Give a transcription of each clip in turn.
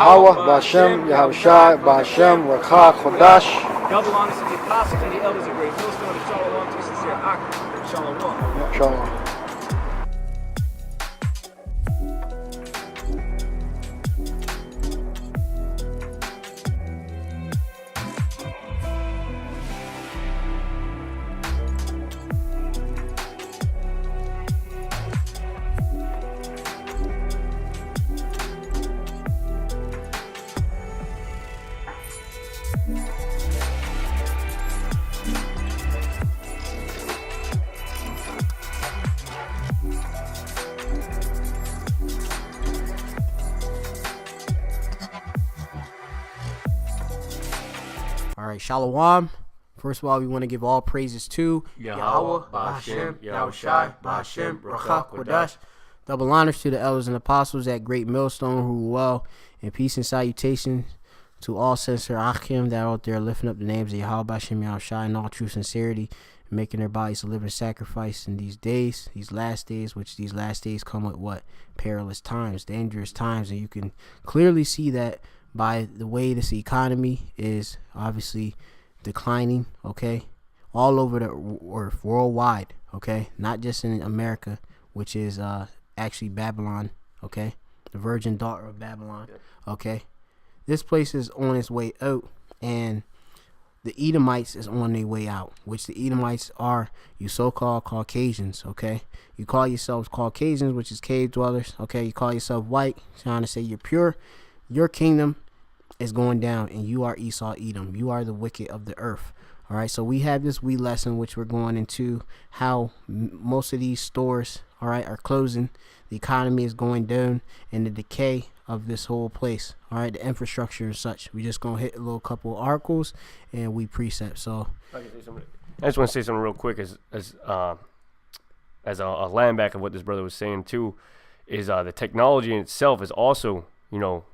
Yahweh, Ba'Shem, Yahushai, Ba'Shem, Rakha, Chodash. Double honors to the apostles and the elders of Great Millstone, and shalom to sincere Ak. Shalom. Shalom. All right, Shalom. First of all, we want to give all praises to Yahweh, Ba'Shem, Yahushai, Ba'Shem, Rakha, Kodash. Double honors to the elders and apostles at Great Millstone who rule well, and peace and salutation to all sincere Achim that are out there lifting up the names of Yahweh, Ba'Shem, Yahushai in all true sincerity, and making their bodies a living sacrifice in these days, these last days, which these last days come with what? Perilous times, dangerous times, and you can clearly see that by the way this economy is obviously declining, okay, all over the earth, worldwide, okay, not just in America, which is actually Babylon, okay, the virgin daughter of Babylon, okay. This place is on its way out, and the Edomites is on their way out, which the Edomites are you so-called Caucasians, okay. You call yourselves Caucasians, which is cave dwellers, okay. You call yourself white, trying to say you're pure. Your kingdom is going down, and you are Esau, Edom. You are the wicked of the earth. All right, so we have this wee lesson, which we're going into how most of these stores, all right, are closing. The economy is going down, and the decay of this whole place. All right, the infrastructure and such. We just gonna hit a little couple of articles, and we precept. So I just want to say something real quick as a linebacker of what this brother was saying too, is the technology in itself is also, you know,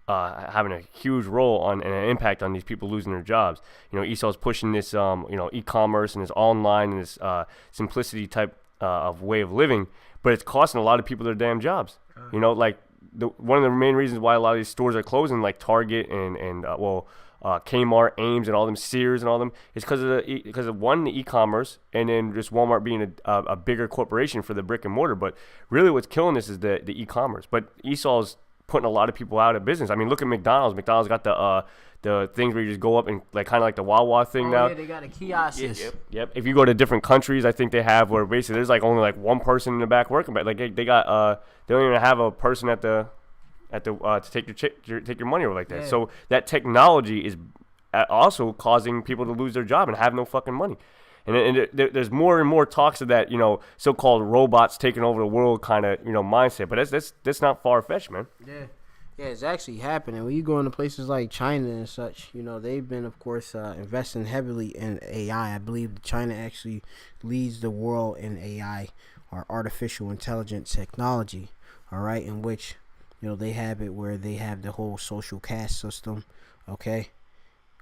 having a huge role on and an impact on these people losing their jobs. You know, Esau's pushing this, e-commerce and this online and this simplicity type of way of living, but it's costing a lot of people their damn jobs. You know, like one of the main reasons why a lot of these stores are closing, like Target and Kmart, Ames, and all them, Sears and all them, is because of one, the e-commerce, and then just Walmart being a bigger corporation for the brick and mortar. But really, what's killing this is the e-commerce. But Esau's putting a lot of people out of business. I mean, look at McDonald's. McDonald's got the things where you just go up and like kind of like the Wawa thing now. Yeah, they got a kiosk. Yep. If you go to different countries, I think they have where basically there's like only like one person in the back working, but like they got they don't even have a person at the to take your money over like that. Yeah. So that technology is also causing people to lose their job and have no fucking money. And there's more and more talks of that, you know, so-called robots taking over the world kind of, you know, mindset. But that's not far-fetched, man. Yeah, it's actually happening. When you go into places like China and such, you know, they've been, of course, investing heavily in AI. I believe China actually leads the world in AI, or artificial intelligence technology, all right, in which, you know, they have it where they have the whole social caste system, okay,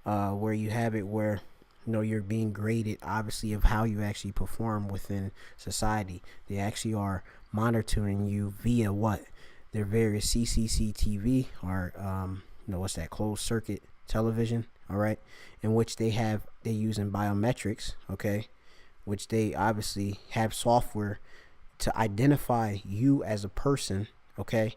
where you have it where, you know, you're being graded obviously of how you actually perform within society. They actually are monitoring you via what? Their various CCTV, or you know, what's that, closed circuit television, all right, in which they're using biometrics, okay, which they obviously have software to identify you as a person, okay,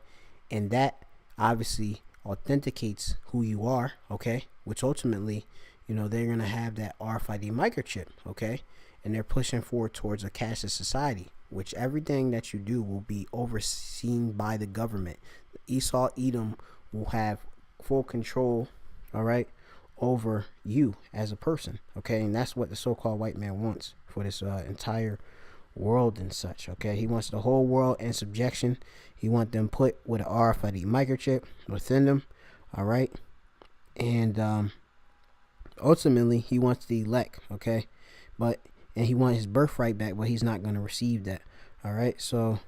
and that obviously authenticates who you are, okay, which ultimately, you know, they're going to have that RFID microchip, okay? And they're pushing forward towards a cashless society, which everything that you do will be overseen by the government. Esau, Edom will have full control, all right, over you as a person, okay? And that's what the so-called white man wants for this entire world and such, okay? He wants the whole world in subjection. He wants them put with an RFID microchip within them, all right? And ultimately, he wants the elect, okay? And he wants his birthright back, but he's not going to receive that, all right? So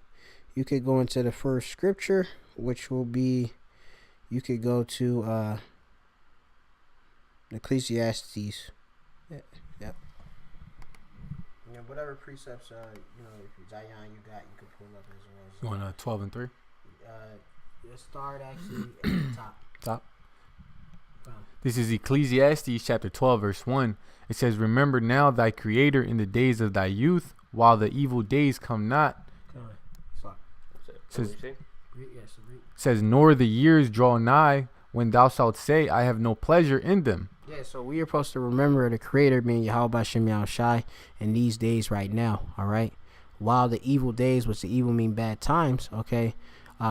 you could go into the first scripture, which will be, you could go to Ecclesiastes. Yep. Yeah, whatever precepts, you know, if Zion you got, you could pull up as well. You want 12 and 3? Let's start actually at the top. Top. This is Ecclesiastes chapter 12, verse 1. It says, remember now thy creator in the days of thy youth, while the evil days come not. Says, nor the years draw nigh, when thou shalt say, I have no pleasure in them. Yeah, so we are supposed to remember the Creator, being Yahweh Shem Yahushai, in these days right now, all right? While the evil days, which the evil mean bad times, okay,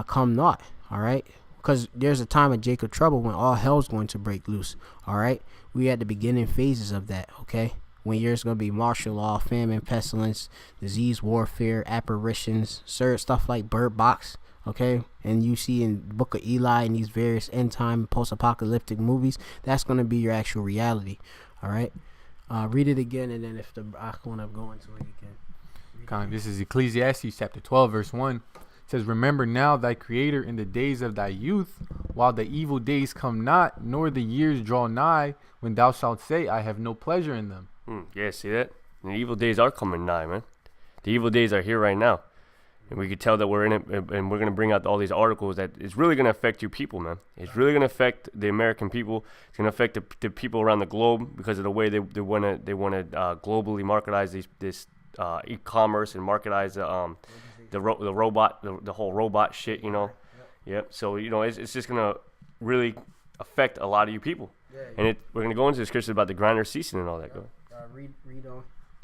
come not, all right? Because there's a time of Jacob trouble when all hell's going to break loose, all right? We at the beginning phases of that, okay? When there's going to be martial law, famine, pestilence, disease, warfare, apparitions, stuff like Bird Box, okay? And you see in Book of Eli and these various end time post-apocalyptic movies, that's going to be your actual reality, all right? Read it again, and then if I want to go into it again. This is Ecclesiastes chapter 12, verse 1. It says, remember now thy creator in the days of thy youth, while the evil days come not, nor the years draw nigh, when thou shalt say, I have no pleasure in them. Yeah, see that? And the evil days are coming nigh, man. The evil days are here right now. And we could tell that we're in it, and we're going to bring out all these articles that it's really going to affect you people, man. It's really going to affect the American people. It's going to affect the people around the globe because of the way they want to globally marketize this e-commerce and marketize the robot, the whole robot shit, you know. Yep. So, you know, it's just going to really affect a lot of you people. And we're going to go into the scriptures about the grinder ceasing and all that. Go. Read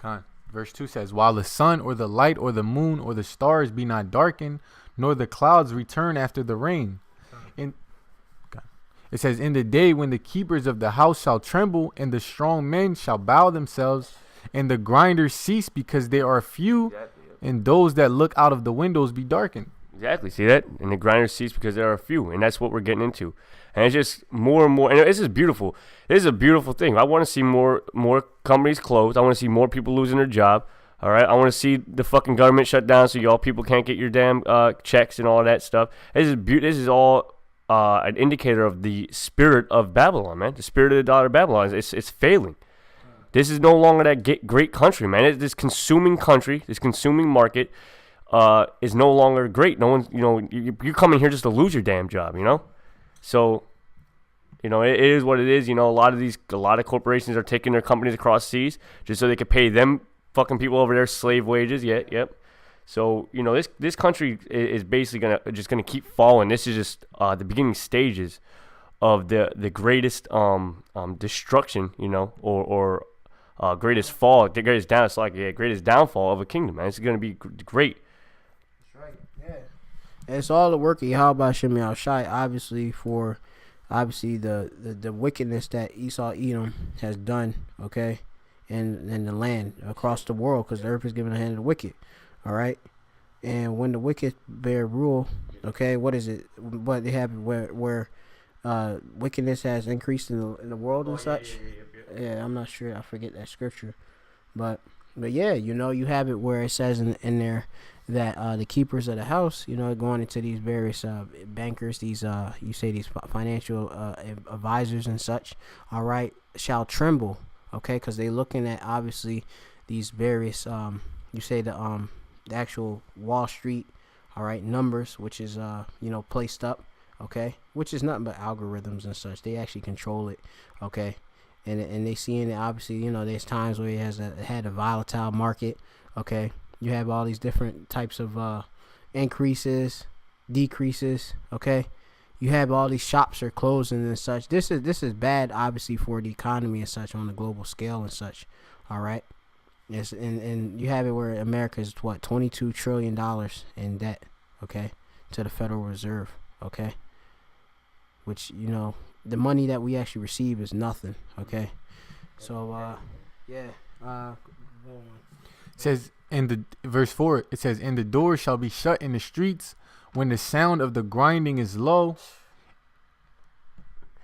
on. Verse 2 says, while the sun or the light or the moon or the stars be not darkened, nor the clouds return after the rain. It says, in the day when the keepers of the house shall tremble, and the strong men shall bow themselves, and the grinders cease because they are few, and those that look out of the windows be darkened. Exactly. See that? And the grinders cease because there are few. And that's what we're getting into. And it's just more and more. And this is beautiful. This is a beautiful thing. I want to see more companies closed. I want to see more people losing their job. All right. I want to see the fucking government shut down so y'all people can't get your damn checks and all of that stuff. This is all an indicator of the spirit of Babylon, man. The spirit of the daughter of Babylon. It's failing. This is no longer that great country, man. This consuming country, this consuming market is no longer great. No one, you know, you come in here just to lose your damn job, you know? So, you know, it is what it is. You know, a lot of corporations are taking their companies across seas just so they could pay them fucking people over there slave wages. Yep. So, you know, this country is basically gonna keep falling. This is just the beginning stages of the greatest destruction, you know, or greatest fall, the greatest down. It's like greatest downfall of a kingdom, man. It's gonna be great. That's right. Yeah. And it's all the work of Yahweh Shem Yahushai, obviously the wickedness that Esau Edom has done, okay, in the land across the world, because the earth is given the hand of the wicked, all right. And when the wicked bear rule, okay, what is it? What they have where wickedness has increased in the world and such. Yeah, I'm not sure. I forget that scripture, but yeah, you know, you have it where it says in there that the keepers of the house, you know, going into these various bankers, these you say these financial advisors and such, all right, shall tremble, okay, because they looking at obviously these various you say the actual Wall Street, all right, numbers, which is you know, placed up, okay, which is nothing but algorithms and such. They actually control it, okay. And they seeing it, obviously, you know, there's times where it had a volatile market, okay. You have all these different types of increases, decreases, okay. You have all these shops are closing and such. This is bad, obviously, for the economy and such on a global scale and such, all right. Yes, and you have it where America is what, $22 trillion in debt, okay, to the Federal Reserve, okay. Which, you know, the money that we actually receive is nothing, okay. So yeah, it says in the verse 4, it says, and the doors shall be shut in the streets when the sound of the grinding is low.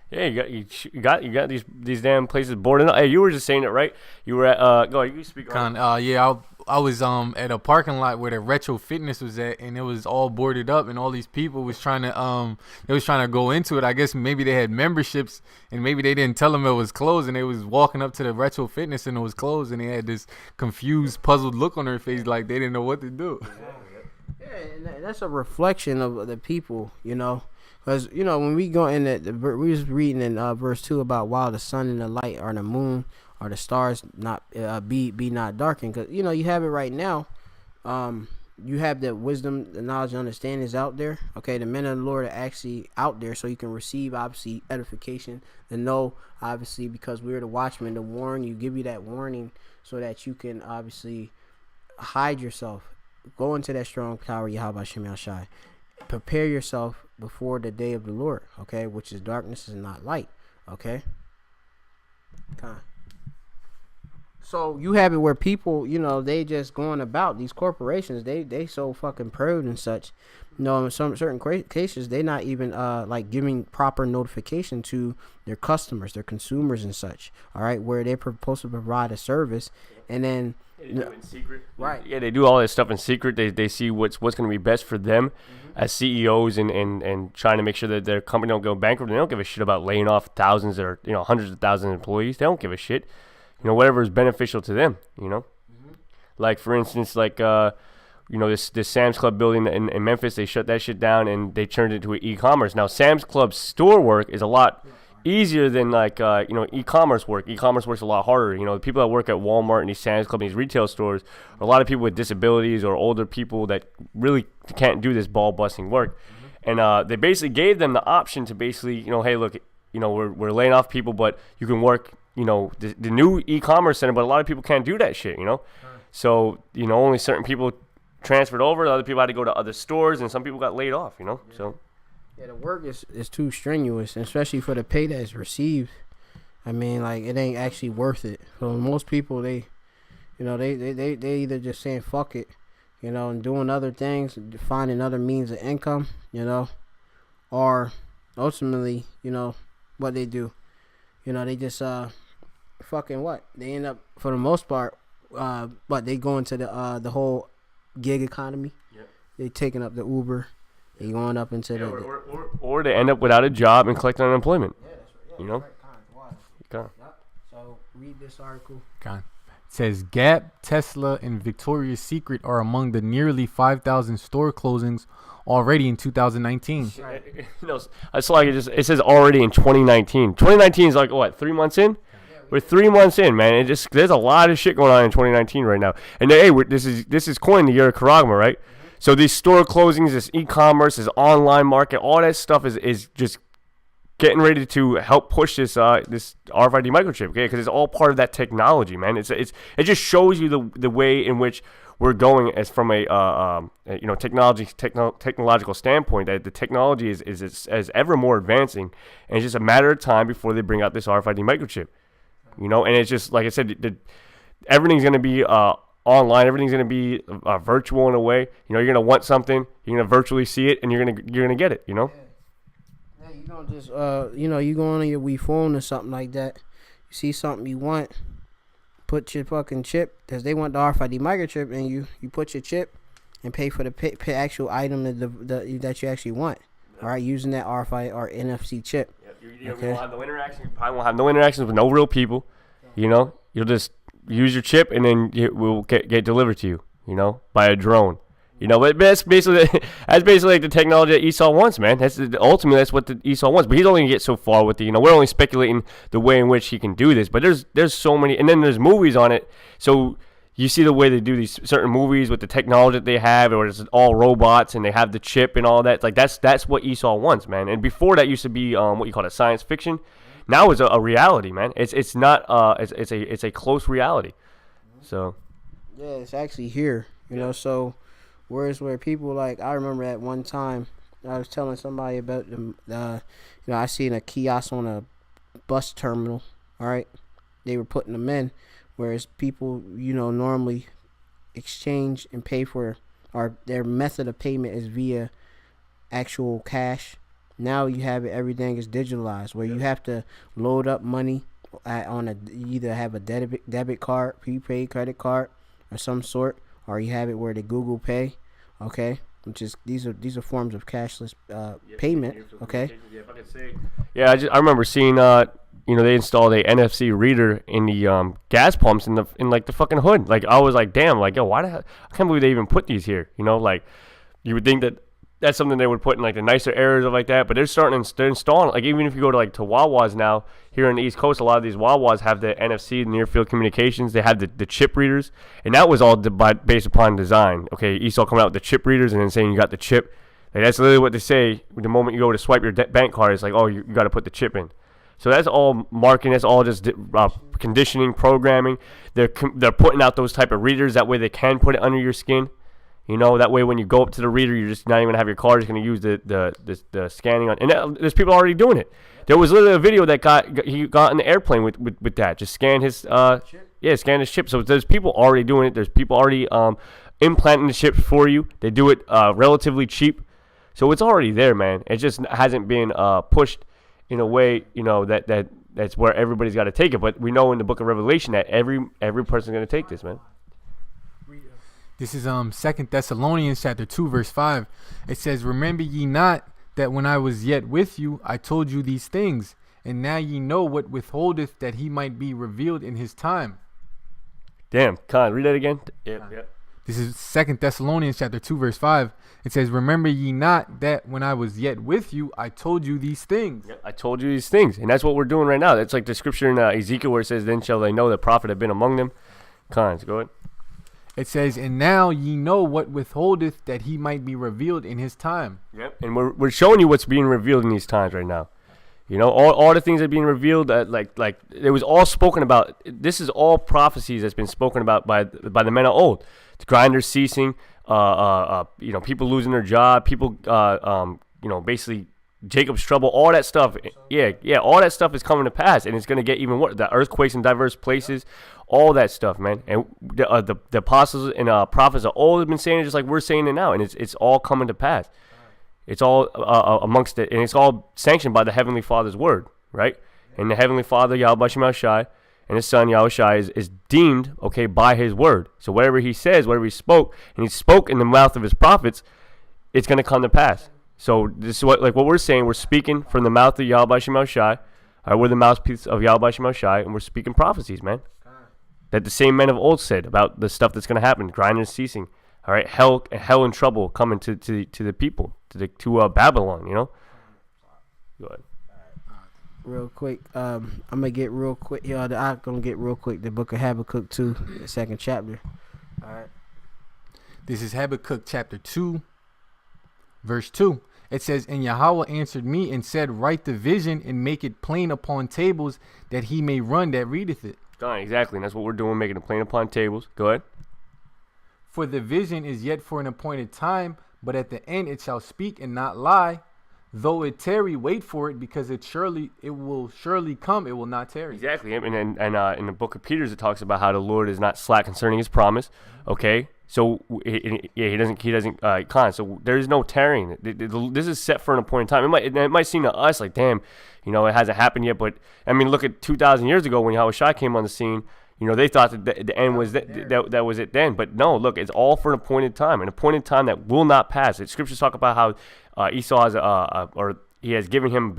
Yeah, you got these damn places boarded up. Hey, you were just saying it, right? You were at go. You speak on. Yeah, I was at a parking lot where the Retro Fitness was at, and it was all boarded up, and all these people was trying to go into it. I guess maybe they had memberships, and maybe they didn't tell them it was closed, and they was walking up to the Retro Fitness and it was closed, and they had this confused, puzzled look on their face, like they didn't know what to do. Yeah, Yeah, and that's a reflection of the people, you know. Because, you know, when we go in we was reading in verse 2 about while the sun and the light or the moon or the stars not be not darkened. Because, you know, you have it right now. You have the wisdom, the knowledge, and understanding is out there. Okay, the men of the Lord are actually out there, so you can receive, obviously, edification. To know, obviously, because we're the watchmen, to warn you, give you that warning so that you can, obviously, hide yourself. Go into that strong tower, Yahweh Shem Yahshai. Prepare yourself before the day of the Lord, okay, which is darkness and not light, okay? So you have it where people, you know, they just going about these corporations. They so fucking proud and such. You know, in some certain cases, they not even like giving proper notification to their customers, their consumers and such. All right, where they're supposed to provide a service, and then They do it in secret. Right. Yeah, they do all this stuff in secret. They see what's going to be best for them as CEOs and trying to make sure that their company don't go bankrupt. They don't give a shit about laying off thousands or hundreds of thousands of employees. They don't give a shit. You know, whatever is beneficial to them. You know, like for instance, like this Sam's Club building in Memphis, they shut that shit down and they turned it into an e-commerce. Now Sam's Club store work is a lot easier than like e-commerce work. E-commerce works a lot harder. You know, the people that work at Walmart and these Sam's Club and these retail stores are a lot of people with disabilities or older people that really can't do this ball busting work. And they basically gave them the option to basically, you know, hey, look, you know, we're laying off people, but you can work, you know, the new e-commerce center, but a lot of people can't do that shit, you know. So, you know, only certain people transferred over. Other people had to go to other stores, and some people got laid off, you know. So yeah, the work is too strenuous, and especially for the pay that's received. I mean, like, it ain't actually worth it. So most people, they either just saying fuck it, you know, and doing other things, finding other means of income, you know, or ultimately, you know, what they do, you know, they just fucking what they end up for the most part, but they go into the whole gig economy. Yep. They taking up the Uber. They going up into or they end up without a job and collecting unemployment. Yeah, that's right. Yeah, you know. Right. Yep. So read this article. It says Gap, Tesla, and Victoria's Secret are among the nearly 5,000 store closings already in 2019. Right. No, I saw like it says already in 2019. 2019 is like what, 3 months in? We're 3 months in, man. There's a lot of shit going on in 2019 right now. And hey, this is coined the year of Karagma, right? So these store closings, this e-commerce, this online market, all that stuff is just getting ready to help push this this RFID microchip, okay? Because it's all part of that technology, man. It just shows you the way in which we're going as from a technological standpoint. That the technology is ever more advancing, and it's just a matter of time before they bring out this RFID microchip, you know. And it's just like I said, everything's gonna be online. Everything's gonna be virtual in a way. You know, you're gonna want something, you're gonna virtually see it, and you're gonna get it. You know. Yeah, you don't just you go on your Wii phone or something like that. You see something you want, put your fucking chip, because they want the RFID microchip, and you put your chip and pay for the actual item that you actually want. All right, using that RFID or NFC chip. You won't have no interaction. You probably won't have no interactions with no real people. You know, you'll just use your chip, and then it will get delivered to you, you know, by a drone. You know, but that's basically like the technology that Esau wants, man. Ultimately that's what the Esau wants. But he's only gonna get so far with we're only speculating the way in which he can do this. But there's so many, and then there's movies on it. So you see the way they do these certain movies with the technology that they have, or it's all robots and they have the chip and all that. Like that's what Esau wants, man. And before that used to be what you call it, science fiction. Now it's a reality, man. It's not it's a close reality. So yeah, it's actually here, you know. So where people, like, I remember at one time I was telling somebody about I seen a kiosk on a bus terminal. All right, they were putting them in, whereas people, you know, normally exchange and pay for, or their method of payment is via actual cash. Now you have it, everything is digitalized, where you have to load up money you either have a debit card, prepaid credit card, or some sort, or you have it where the Google Pay, okay, which is these are forms of cashless payment, okay. Yeah, I remember seeing they installed a NFC reader in the gas pumps in the fucking hood. Like I was like, damn, like, yo, why the hell? I can't believe they even put these here. You know, like, you would think that that's something they would put in like the nicer areas of like that, but they're installing like even if you go to Wawas now here on the East Coast, a lot of these Wawas have the NFC, near field communications. They have the chip readers, and that was all based upon design. Okay, Esau coming out with the chip readers and then saying you got the chip. Like that's literally what they say. The moment you go to swipe your bank card, it's like, oh, you got to put the chip in. So that's all marketing. That's all just conditioning, programming. They're putting out those type of readers that way they can put it under your skin. You know, that way when you go up to the reader, you're just not even going to have your card. You're going to use the scanning on. And there's people already doing it. There was literally a video that he got in the airplane with that. Just scan his scan his chip. So there's people already doing it. There's people already implanting the chips for you. They do it relatively cheap. So it's already there, man. It just hasn't been pushed in a way, you know, that's where everybody's got to take it. But we know in the book of Revelation that every person's going to take this, man. This is 2 Thessalonians chapter 2 verse 5. It says, "Remember ye not that when I was yet with you, I told you these things, and now ye know what withholdeth, that he might be revealed in his time." Damn, Khan, read that again. Yeah. This is 2 Thessalonians chapter 2 verse 5. It says, "Remember ye not that when I was yet with you, I told you these things." Yeah, I told you these things, and that's what we're doing right now. That's like the scripture in Ezekiel where it says, "Then shall they know the prophet had been among them." Khan, go ahead. It says, "And now ye know what withholdeth, that he might be revealed in his time." Yep. And we're showing you what's being revealed in these times right now. You know, all the things that are being revealed, like it was all spoken about. This is all prophecies that's been spoken about by the men of old. The grinders ceasing, you know, people losing their job, people, you know, basically Jacob's trouble, all that stuff. Yeah, all that stuff is coming to pass, and it's going to get even worse. The earthquakes in diverse places, all that stuff, man. And the apostles and prophets are all have been saying it just like we're saying it now, and it's all coming to pass. It's all amongst it, and it's all sanctioned by the Heavenly Father's word, right? And the Heavenly Father, Yahweh Shem Shai, and his son Yahweh Shai is deemed, okay, by his word. So whatever he says, whatever he spoke, and he spoke in the mouth of his prophets, it's going to come to pass. So this is what we're saying. We're speaking from the mouth of Yahweh Shem Shai. We're the mouthpiece of Yahweh Shem Shai, and we're speaking prophecies, man. That the same men of old said about the stuff that's going to happen, grinding ceasing. All right, hell and trouble coming to the people, to Babylon. You know. Go ahead. Real quick, I'm gonna get real quick. I'm gonna get real quick. The book of Habakkuk 2, the 2nd chapter. All right. This is Habakkuk chapter 2, verse 2. It says, "And Yahweh answered me and said, Write the vision and make it plain upon tables, that he may run that readeth it." Exactly, and that's what we're doing, making it plain upon tables. Go ahead. "For the vision is yet for an appointed time, but at the end it shall speak and not lie. Though it tarry, wait for it, because it will surely come, it will not tarry." Exactly, and in the book of Peter, it talks about how the Lord is not slack concerning his promise. Okay, so he doesn't con. So there is no tarrying. This is set for an appointed time. It might seem to us like, damn, you know, it hasn't happened yet. But I mean, look at 2,000 years ago when Yahweh Shai came on the scene. You know, they thought that the end was that was it then. But no, look, it's all for an appointed time that will not pass. The scriptures talk about how Esau has or he has given him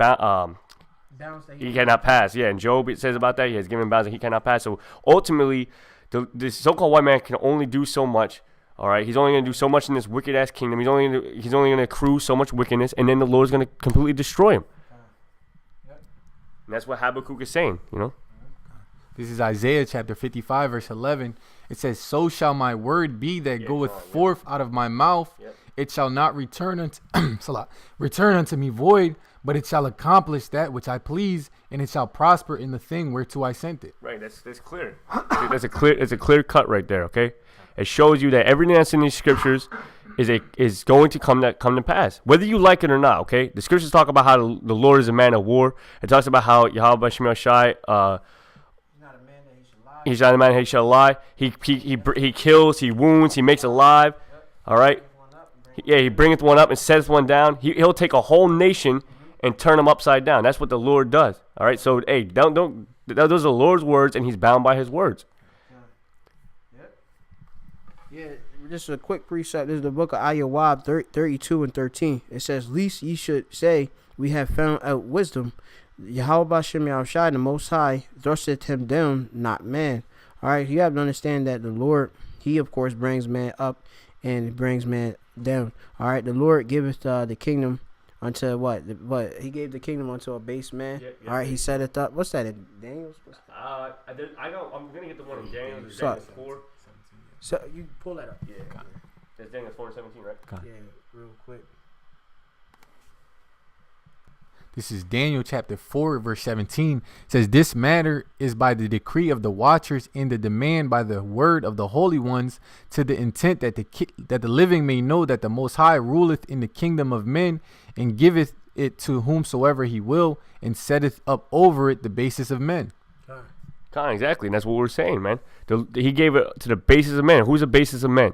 he cannot pass. Yeah, in Job it says about that he has given bounds that he cannot pass. So ultimately, the so-called white man can only do so much. All right, he's only going to do so much in this wicked ass kingdom. He's only going to accrue so much wickedness, and then the Lord's going to completely destroy him. And that's what Habakkuk is saying. You know. This is Isaiah chapter 55 verse 11. It says, "So shall my word be that goeth forth out of my mouth. It shall not return unto me void, but it shall accomplish that which I please, and it shall prosper in the thing whereto I sent it." Right, that's clear. That's a clear cut right there. Okay, it shows you that everything that's in these scriptures is going to come to pass, whether you like it or not. Okay, the scriptures talk about how the Lord is a man of war. It talks about how Yahweh Shem Shai, he's not a man that he shall lie. He kills, he wounds, he makes alive. All right. He bringeth one up and setteth one down. He'll take a whole nation and turn them upside down. That's what the Lord does. All right. So hey, don't. Those are the Lord's words, and He's bound by His words. Yeah. Just a quick precept. This is the book of Ayawab 32 and 13. It says, "Least ye should say, we have found out wisdom. Yahweh Shem Yahushai, the Most High, thrusteth him down, not man." All right, you have to understand that the Lord, He of course brings man up and it brings man down. All right, the Lord giveth the kingdom unto what? What he gave the kingdom unto a base man. All right, he set it up. What's that in Daniel's? I'm gonna get the one in Daniel. Daniel's 4. So you pull that up. Yeah. That's Daniel 4:17, right? Yeah, real quick. This is Daniel chapter 4, verse 17. It says, this matter is by the decree of the watchers and the demand by the word of the holy ones, to the intent that the living may know that the Most High ruleth in the kingdom of men, and giveth it to whomsoever he will, and setteth up over it the basis of men. Exactly, and that's what we're saying, man. He gave it to the basis of men. Who's the basis of men?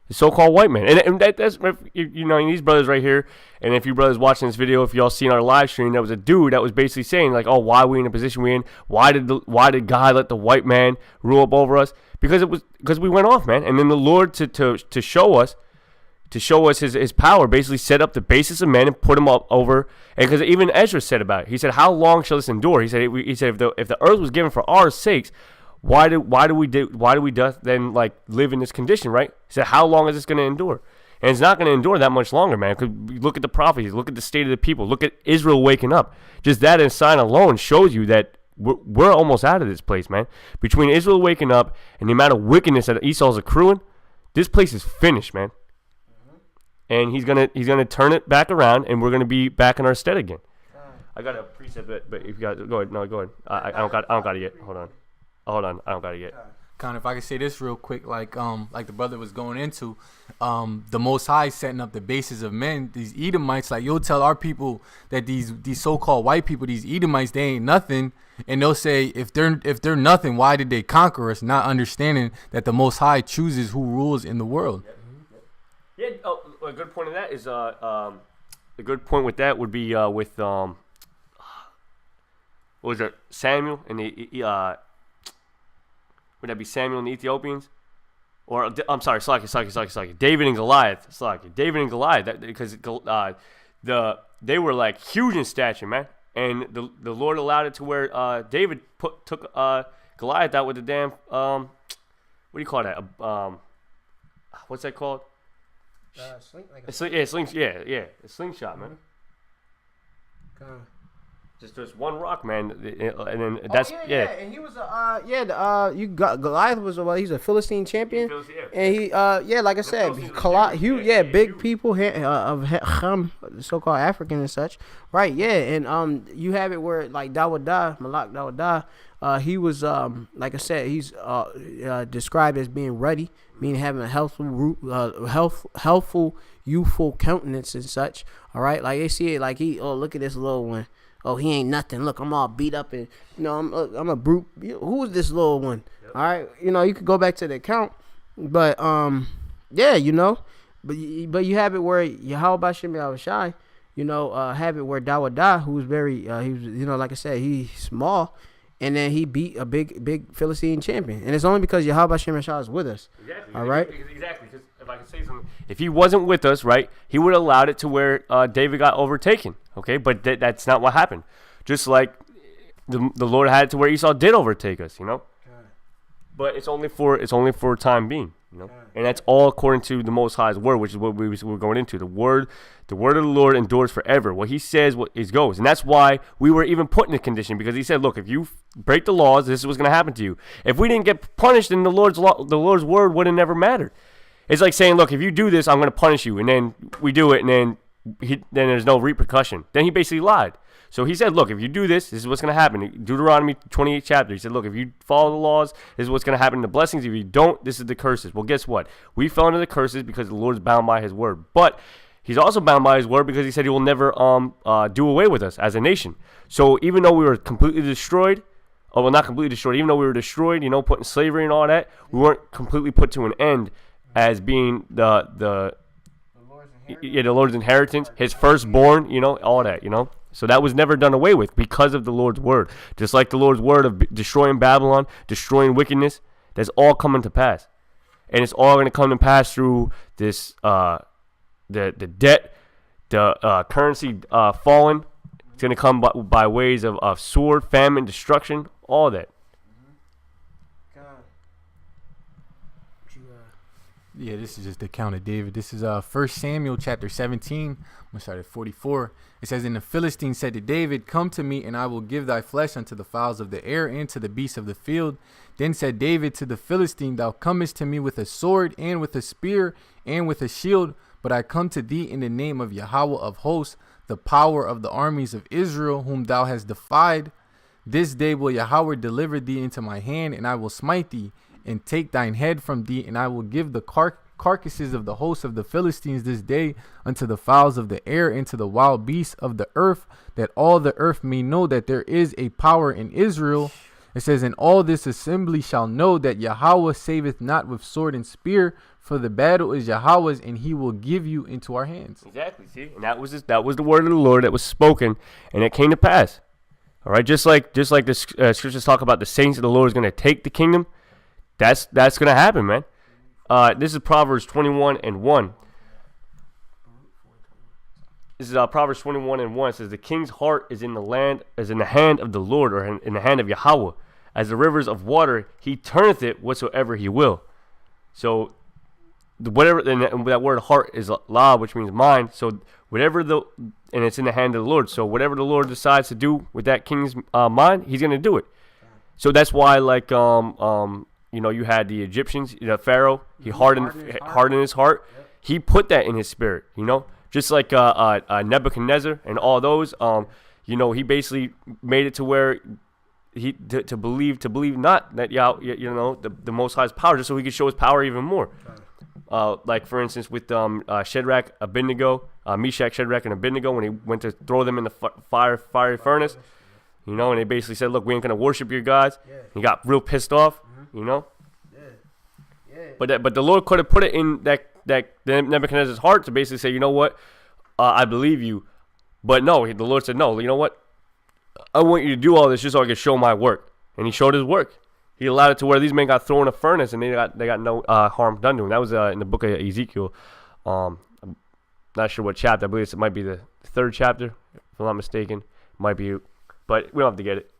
The so-called white man. And that's, you know, these brothers right here, and if you brothers watching this video, if y'all seen our live stream, there was a dude that was basically saying, like, oh, why are we in the position we're in? Why did God let the white man rule up over us? Because we went off, man. And then the Lord, to show us his power, basically set up the basis of men and put them up over. And because even Ezra said about it, he said, how long shall this endure? He said if the earth was given for our sakes, why do we then like live in this condition, right? He said, how long is this going to endure? And it's not going to endure that much longer, man. Because look at the prophecies, look at the state of the people, look at Israel waking up. Just that in sign alone shows you that we're almost out of this place, man. Between Israel waking up and the amount of wickedness that Esau's accruing, this place is finished, man. And he's gonna turn it back around, and we're gonna be back in our stead again. I got a precept, but if you guys go ahead, no, go ahead. I don't got it yet. Hold on, I don't got it yet. Kind of, if I could say this real quick, like the brother was going into, the Most High setting up the bases of men. These Edomites, like you'll tell our people that these so-called white people, these Edomites, they ain't nothing, and they'll say if they're nothing, why did they conquer us? Not understanding that the Most High chooses who rules in the world. Yeah, a good point of that is a good point with that would be with what was it, Samuel and the would that be Samuel and the Ethiopians? Or I'm sorry, Slaki. David and Goliath. David and Goliath, because they were like huge in stature, man. And the Lord allowed it to where David took Goliath out with the damn what do you call that? What's that called? A slingshot, man. Just one rock, man, and then that's And he was you got Goliath was he's a Philistine champion, and he like I said, big people of Ham, so-called African and such, right? Yeah, and you have it where like Malak Dawadah, he was like I said, he's described as being ruddy, meaning having a healthful, youthful countenance and such. All right, like they see it like look at this little one. Oh, he ain't nothing. Look, I'm all beat up and I'm a brute. Who is this little one? Yep. All right, you could go back to the account, but but you have it where Yahweh Shem Shai, have it where Dawadah, who's very he was like I said, he's small. And then he beat a big Philistine champion. And it's only because Yahweh Shem Shah is with us. Exactly. All right? Exactly. Because if I can say something, if he wasn't with us, right, he would have allowed it to where David got overtaken. Okay? But that's not what happened. Just like the Lord had it to where Esau did overtake us, But it's only for a time being, And that's all according to the Most High's word, which is what we're going into. The word of the Lord endures forever. What he says, goes. And that's why we were even put in a condition, because he said, look, if you break the laws, this is what's going to happen to you. If we didn't get punished, then the Lord's word would have never mattered. It's like saying, look, if you do this, I'm going to punish you. And then we do it, and then there's no repercussion. Then he basically lied. So he said, look, if you do this, this is what's going to happen. Deuteronomy 28 chapter. He said, look, if you follow the laws, this is what's going to happen. The blessings, if you don't, this is the curses. Well, guess what? We fell into the curses because the Lord's bound by his word. But he's also bound by his word because he said he will never do away with us as a nation. So even though we were completely destroyed, not completely destroyed, even though we were destroyed, put in slavery and all that, we weren't completely put to an end as being the Lord's inheritance, his firstborn, all that, So that was never done away with because of the Lord's word. Just like the Lord's word of destroying Babylon, destroying wickedness, that's all coming to pass. And it's all going to come to pass through this, the debt, the currency falling. It's going to come by ways of sword, famine, destruction, all that. Yeah, this is just the account of David. This is 1 Samuel chapter 17. I'm going to start at 44. It says, And the Philistine said to David, Come to me, and I will give thy flesh unto the fowls of the air and to the beasts of the field. Then said David to the Philistine, Thou comest to me with a sword and with a spear and with a shield, but I come to thee in the name of Yahweh of hosts, the power of the armies of Israel, whom thou hast defied. This day will Yahweh deliver thee into my hand, and I will smite thee, and take thine head from thee, and I will give the carcasses of the hosts of the Philistines this day unto the fowls of the air and to the wild beasts of the earth, that all the earth may know that there is a power in Israel. It says, And all this assembly shall know that Yahweh saveth not with sword and spear, for the battle is Yahweh's, and he will give you into our hands. Exactly. See, and that was the word of the Lord that was spoken, and it came to pass. All right, just like the scriptures talk about the saints of the Lord is going to take the kingdom. That's going to happen, man. This is Proverbs 21:1. This is Proverbs 21:1. It says, The king's heart is in the hand of the Lord, or in the hand of Yahweh. As the rivers of water, he turneth it whatsoever he will. So, and that word heart is la, which means mind. So, and it's in the hand of the Lord. So, whatever the Lord decides to do with that king's mind, he's going to do it. So that's why, like, you had the Egyptians, Pharaoh, he hardened his heart. Yep. He put that in his spirit, just like Nebuchadnezzar and all those. He basically made it to where to believe not that the Most High's power, just so he could show his power even more. Like for instance with Shadrach, Abednego, Meshach, Shadrach, and Abednego, when he went to throw them in the fiery furnace, and they basically said, "Look, we ain't gonna worship your gods." Yeah. He got real pissed off. Yeah. But the Lord could have put it in that Nebuchadnezzar's heart to basically say, you know what, I believe you, but no, the Lord said, no, you know what, I want you to do all this just so I can show my work, and he showed his work. He allowed it to where these men got thrown in a furnace and they got no harm done to them. That was in the book of Ezekiel. I'm not sure what chapter. I believe it might be the 3rd chapter, if I'm not mistaken. Might be, but we don't have to get it.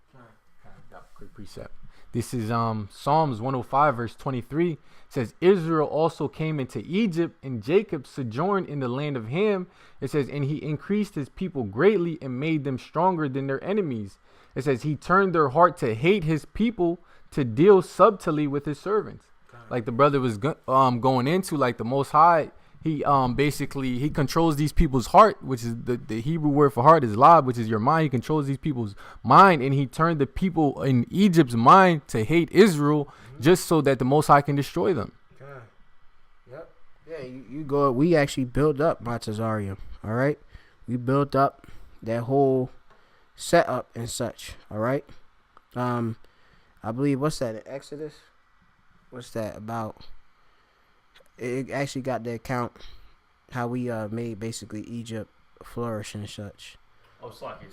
Quick precept. This is Psalms 105 verse 23. It says, Israel also came into Egypt, and Jacob sojourned in the land of Ham. It says, and he increased his people greatly and made them stronger than their enemies. It says, he turned their heart to hate his people, to deal subtly with his servants. Like the brother was going into, like the Most High, he basically he controls these people's heart, which is the Hebrew word for heart is lab, which is your mind. He controls these people's mind, and he turned the people in Egypt's mind to hate Israel, just so that the Most High can destroy them. Yep. Yeah, you go. We actually built up Batazarium. All right, we built up that whole setup and such. All right. I believe, what's that in Exodus? What's that about? It actually got the account how we made basically Egypt flourish and such. Oh, Slacky.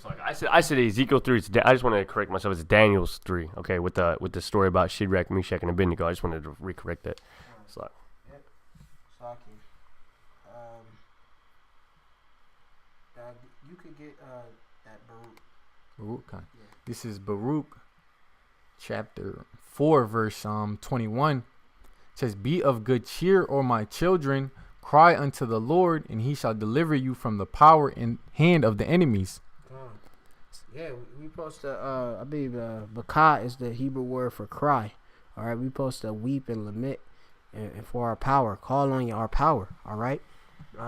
I said Ezekiel 3. I just wanted to correct myself. It's Daniel's 3. Okay, with the story about Shadrach, Meshach, and Abednego. I just wanted to recorrect that. Slacky. Yep. Slacky. You could get that Baruch. Baruch. Yeah. This is Baruch, chapter 4, verse 21. It says, Be of good cheer, O my children, cry unto the Lord, and he shall deliver you from the power and hand of the enemies. Yeah, we supposed to, I believe Bakah is the Hebrew word for cry. All right, we supposed to weep and lament and for our power. Call on our power. All right.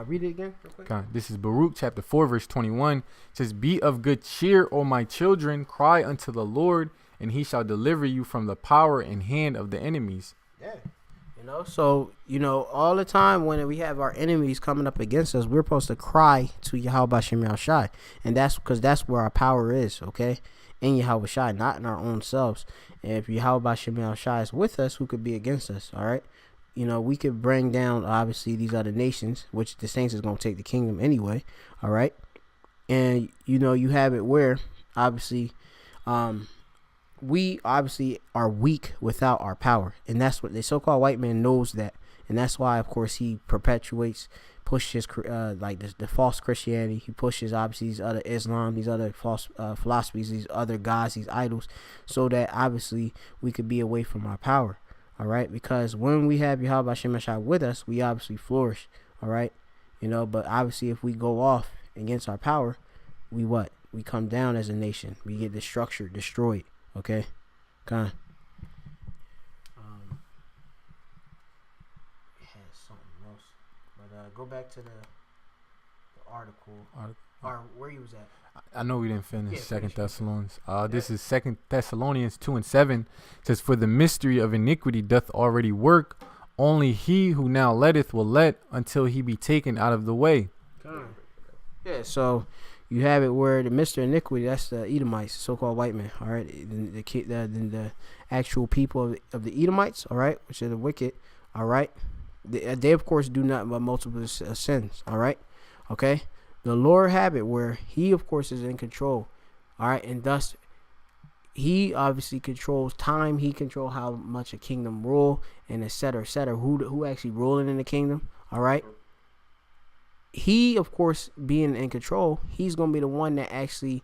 Read it again real quick. Okay. This is Baruch chapter 4, verse 21. It says, Be of good cheer, O my children, cry unto the Lord, and he shall deliver you from the power and hand of the enemies. Yeah. So, all the time when we have our enemies coming up against us, we're supposed to cry to Yahweh Shem Yahushai. And that's because that's where our power is, okay? In Yahweh Shai, not in our own selves. And if Yahweh Shem Yahushai is with us, who could be against us, all right? We could bring down, obviously, these other nations, which the Saints is going to take the kingdom anyway, all right? And, you have it where, obviously, we obviously are weak without our power, and that's what the so-called white man knows that, and that's why, of course, he pushes the false Christianity. He pushes obviously these other Islam, these other false philosophies, these other gods, these idols, so that obviously we could be away from our power. All right, because when we have Yahweh Hashem Ashai with us, we obviously flourish. All right, but obviously if we go off against our power, we what? We come down as a nation. We get the structure destroyed. Okay, kind of. It has something else, but go back to the article. Or where you was at. I know we didn't finish Yeah, Second finish. Thessalonians. This is 2 Thessalonians 2:7. It says, "For the mystery of iniquity doth already work. Only he who now letteth will let until he be taken out of the way." Yeah, so you have it where the Mr. Iniquity, that's the Edomites, so-called white men, all right? The actual people of the Edomites, all right, which are the wicked, all right? They of course, do not but multiple sins, all right? Okay? The Lord have it where he, of course, is in control, all right? And thus, he obviously controls time. He controls how much a kingdom rule, and et cetera, et cetera. Who actually ruling in the kingdom, all right? He, of course, being in control, he's going to be the one that actually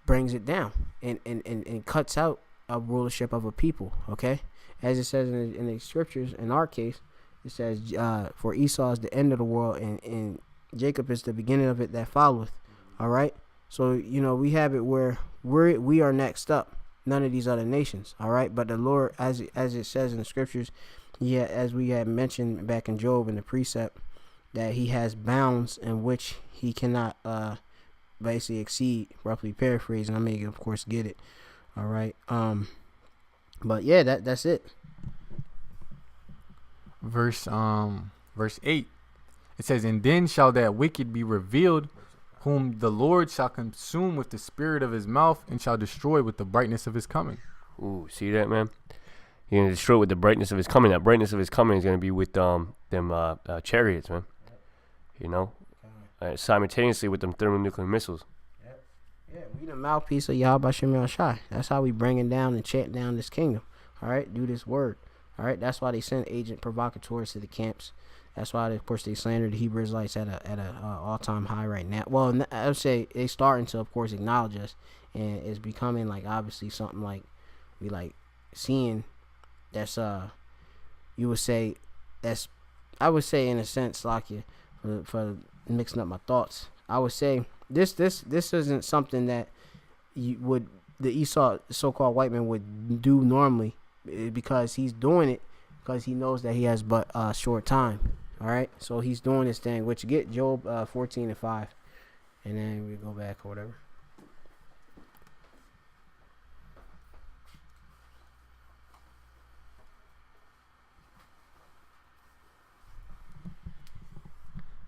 brings it down and cuts out a rulership of a people, okay? As it says in the scriptures, in our case, it says, for Esau is the end of the world, and Jacob is the beginning of it that followeth, all right? So, we have it where we are next up, none of these other nations, all right? But the Lord, as it says in the scriptures, yeah, as we had mentioned back in Job in the precept, that he has bounds in which he cannot basically exceed, roughly paraphrasing. I may, of course, get it. All right. But yeah, that's it. Verse 8. It says, "And then shall that wicked be revealed, whom the Lord shall consume with the spirit of his mouth, and shall destroy with the brightness of his coming." Ooh, see that, man? He's going to destroy with the brightness of his coming. That brightness of his coming is going to be with them chariots, man. Simultaneously with them thermonuclear missiles. Yeah, we the mouthpiece of Yahweh Shem Shai. That's how we bringing down and chant down this kingdom. All right, do this word. All right, that's why they send agent provocateurs to the camps. That's why, of course, they slander the Hebrew Israelites at a all-time high right now. Well, I would say they starting to, of course, acknowledge us, and it's becoming like obviously something like we like seeing. That's you would say that's, I would say in a sense, like for mixing up my thoughts, I would say this isn't something that the Esau so-called white man would do normally, because he's doing it because he knows that he has but a short time. All right, so he's doing this thing, which get Job 14:5, and then we go back or whatever.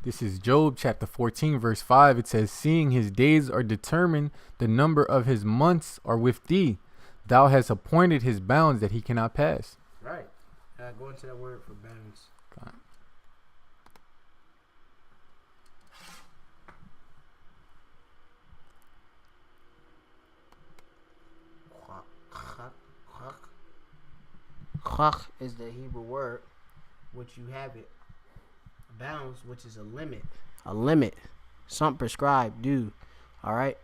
This is Job chapter 14, verse 5. It says, "Seeing his days are determined, the number of his months are with thee. Thou hast appointed his bounds that he cannot pass." Right. Go into that word for bounds. Chach is the Hebrew word, which you have it. Bounds, which is a limit, something prescribed, dude. All right.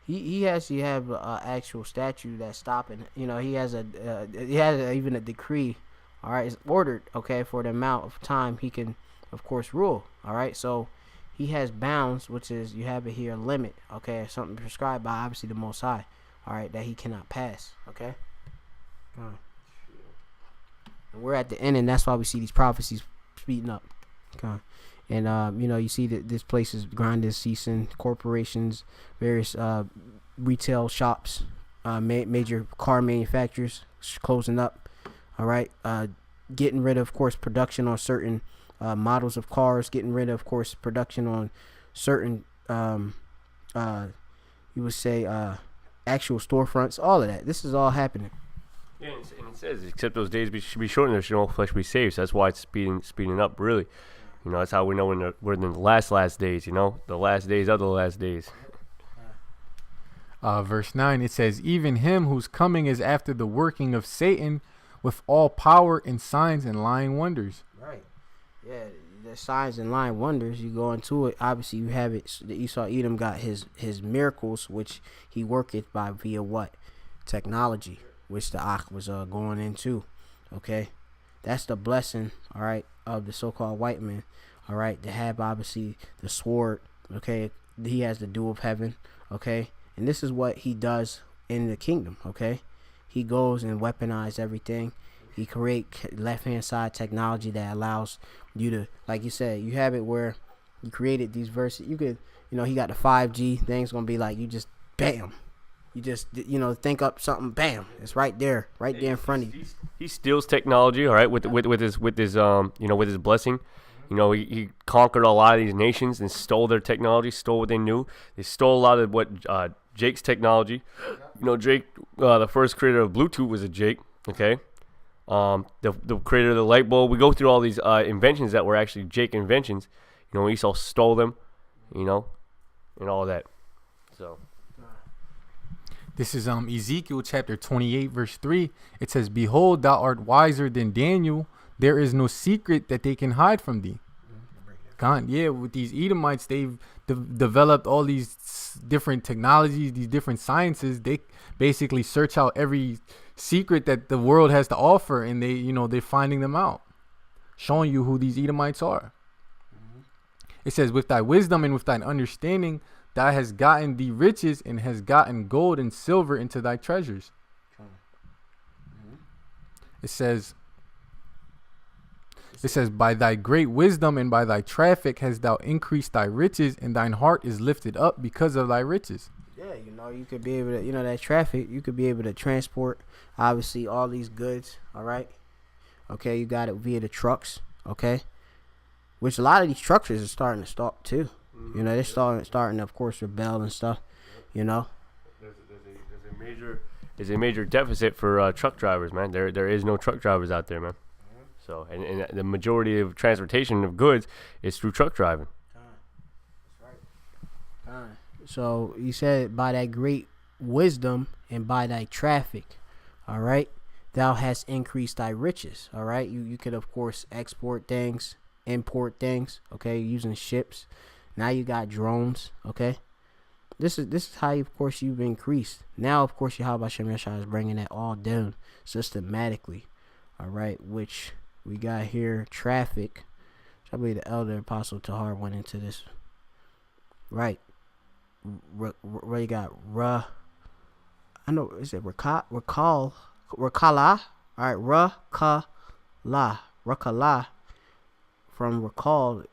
He has to have an actual statute that's stopping. He has even a decree. All right, it's ordered. Okay, for the amount of time he can, of course, rule. All right, so he has bounds, which is you have it here, a limit. Okay, something prescribed by obviously the Most High. All right, that he cannot pass. Okay. And we're at the end, and that's why we see these prophecies speeding up. Okay. And you see that this place is grinding, ceasing, corporations, various retail shops, major car manufacturers closing up. All right, getting rid of course, production on certain models of cars, getting rid of course, production on certain, you would say, actual storefronts, all of that. This is all happening. Yeah, and it says, except those days should be shortened, there should all flesh be saved. So that's why it's speeding up, really. That's how we know we're in the last days, the last days of the last days. Verse 9, it says, "Even him whose coming is after the working of Satan with all power and signs and lying wonders." Right. Yeah, the signs and lying wonders, you go into it, obviously you have it. The Esau Edom got his miracles, which he worketh by via what? Technology, which the Akh was going into. Okay, that's the blessing. All right, of the so-called white man. All right, to have obviously the sword. Okay, he has the dew of heaven. Okay, and this is what he does in the kingdom. Okay, he goes and weaponize everything. He create left-hand side technology that allows you to, like you said, you have it where you created these verses. You could, he got the 5G thing's gonna be like you just bam, you just think up something, bam, it's right there in front of you. He steals technology, all right, with his with his blessing. He conquered a lot of these nations and stole their technology, stole what they knew. They stole a lot of what Jake's technology. Jake, the first creator of Bluetooth was a Jake. Okay. The creator of the light bulb. We go through all these inventions that were actually Jake inventions. Esau stole them, and all that. So This is Ezekiel chapter 28 verse 3. It says, "Behold, thou art wiser than Daniel. There is no secret that they can hide from thee." God, yeah, with these Edomites, they've developed all these different technologies, these different sciences. They basically search out every secret that the world has to offer, and they're finding them out, showing you who these Edomites are. It says, "With thy wisdom and with thine understanding, thou hast gotten thee riches and hast gotten gold and silver into thy treasures." It says, "By thy great wisdom and by thy traffic hast thou increased thy riches, and thine heart is lifted up because of thy riches." Yeah, you could be able to, that traffic, you could be able to transport, obviously, all these goods, all right? Okay, you got it via the trucks, okay? Which a lot of these truckers are starting to stop, too. They're starting to, of course, rebel and stuff, There's a major deficit for truck drivers, man. There is no truck drivers out there, man. So, and the majority of transportation of goods is through truck driving. That's right. So you said, "By thy great wisdom and by thy traffic, all right, thou hast increased thy riches." All right, you could of course export things, import things. Okay, using ships. Now you got drones. Okay, this is how of course you've increased. Now of course Yahweh Shem Yeshua is bringing that all down systematically. All right, which we got here traffic. I believe the elder apostle Tahar went into this. Right. Where you got I know, is it Rakala? All right, Rakala from recall,